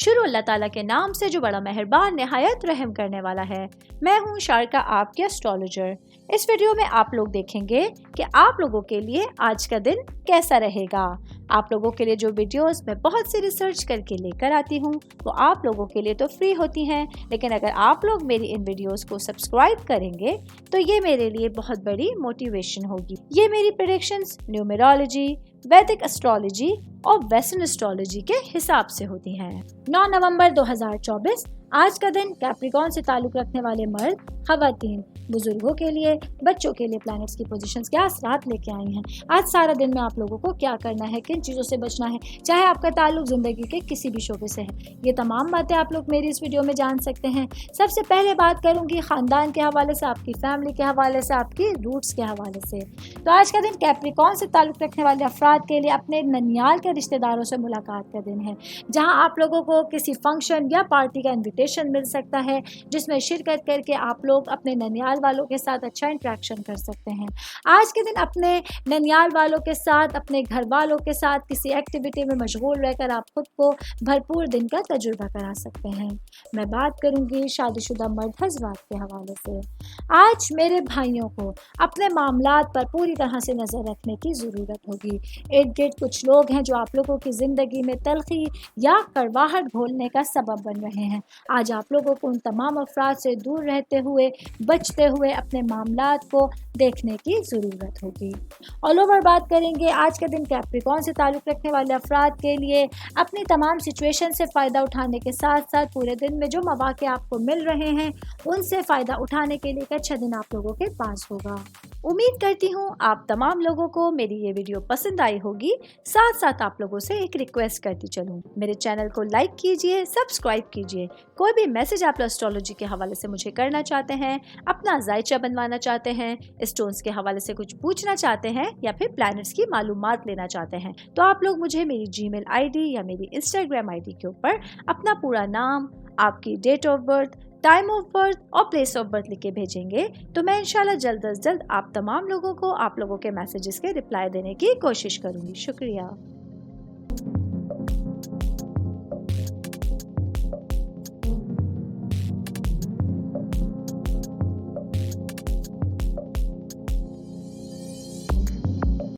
شروع اللہ تعالیٰ کے نام سے جو بڑا مہربان نہایت رحم کرنے والا ہے۔ میں ہوں شارکا، آپ کے اسٹرالوجر۔ اس ویڈیو میں آپ لوگ دیکھیں گے کہ آپ لوگوں کے لیے آج کا دن کیسا رہے گا۔ آپ لوگوں کے لیے جو ویڈیوز میں بہت سی ریسرچ کر کے لے کر آتی ہوں وہ آپ لوگوں کے لیے تو فری ہوتی ہیں، لیکن اگر آپ لوگ میری ان ویڈیوز کو سبسکرائب کریں گے تو یہ میرے لیے بہت بڑی موٹیویشن ہوگی۔ یہ میری پریڈکشنز نیومرولوجی، ویدک اسٹرالوجی اور ویسٹرن اسٹرالوجی کے حساب سے ہوتی ہیں۔ 9 نومبر 2024 آج کا دن کیپریکون سے تعلق رکھنے والے مرد، خواتین، بزرگوں کے لیے، بچوں کے لیے پلانٹس کی پوزیشنز کیا اثرات لے کے آئی ہیں۔ آج سارا دن میں آپ لوگوں کو کیا کرنا ہے، کن چیزوں سے بچنا ہے، چاہے آپ کا تعلق زندگی کے کسی بھی شعبے سے ہے، یہ تمام باتیں آپ لوگ میری اس ویڈیو میں جان سکتے ہیں۔ سب سے پہلے بات کروں گی خاندان کے حوالے سے، آپ کی فیملی کے حوالے سے، آپ کی روٹس کے حوالے سے۔ تو آج کا دن کیپریکون سے تعلق رکھنے والے افراد کے لیے اپنے ننیال کے رشتہ داروں سے ملاقات کا دن ہے، جہاں آپ لوگوں کو کسی فنکشن یا پارٹی کا انویٹیشن مل سکتا ہے جس میں شرکت کر کے آپ لوگ اپنے ننیال والوں کے ساتھ اچھا انٹریکشن کر سکتے ہیں۔ آج کے دن اپنے ننیال والوں کے ساتھ، اپنے گھر والوں کے ساتھ کسی ایکٹیویٹی میں مشغول رہ کر آپ خود کو بھرپور دن کا تجربہ کرا سکتے ہیں۔ میں بات کروں گی شادی شدہ مرد حضرات کے حوالے سے۔ آج میرے بھائیوں کو اپنے معاملات پر پوری طرح سے نظر رکھنے کی ضرورت ہوگی۔ ارد گرد کچھ لوگ ہیں جو آپ لوگوں کی زندگی میں تلخی یا کڑواہٹ گھولنے کا سبب بن رہے ہیں۔ آج آپ لوگوں کو ان تمام افراد سے دور رہتے ہوئے، بچتے ہوئے اپنے معاملات کو دیکھنے کی ضرورت ہوگی۔ آل اوور بات کریں گے آج کے دن کیپریکون سے تعلق رکھنے والے افراد کے لیے اپنی تمام سچویشن سے فائدہ اٹھانے کے ساتھ ساتھ پورے دن میں جو مواقع آپ کو مل رہے ہیں ان سے فائدہ اٹھانے کے لیے ایک اچھا دن آپ لوگوں کے پاس ہوگا۔ امید کرتی ہوں آپ تمام لوگوں کو میری یہ ویڈیو پسند آئی ہوگی۔ ساتھ ساتھ آپ لوگوں سے ایک ریکویسٹ کرتی چلوں، میرے چینل کو لائک کیجئے، سبسکرائب کیجئے۔ کوئی بھی میسج آپ اسٹرالوجی کے حوالے سے مجھے کرنا چاہتے ہیں، اپنا ذائچہ بنوانا چاہتے ہیں، اسٹونز کے حوالے سے کچھ پوچھنا چاہتے ہیں یا پھر پلانٹس کی معلومات لینا چاہتے ہیں تو آپ لوگ مجھے میری جی میل آئی ڈی یا میری انسٹاگرام آئی ڈی کے اوپر اپنا پورا نام، آپ کی date of birth, time of birth اور پلیس آف برتھ لکھ کے بھیجیں گے تو میں انشاءاللہ جلد از جلد آپ تمام لوگوں کو آپ لوگوں کے میسیجز کے رپلائی دینے کی کوشش کروں گی۔ شکریہ۔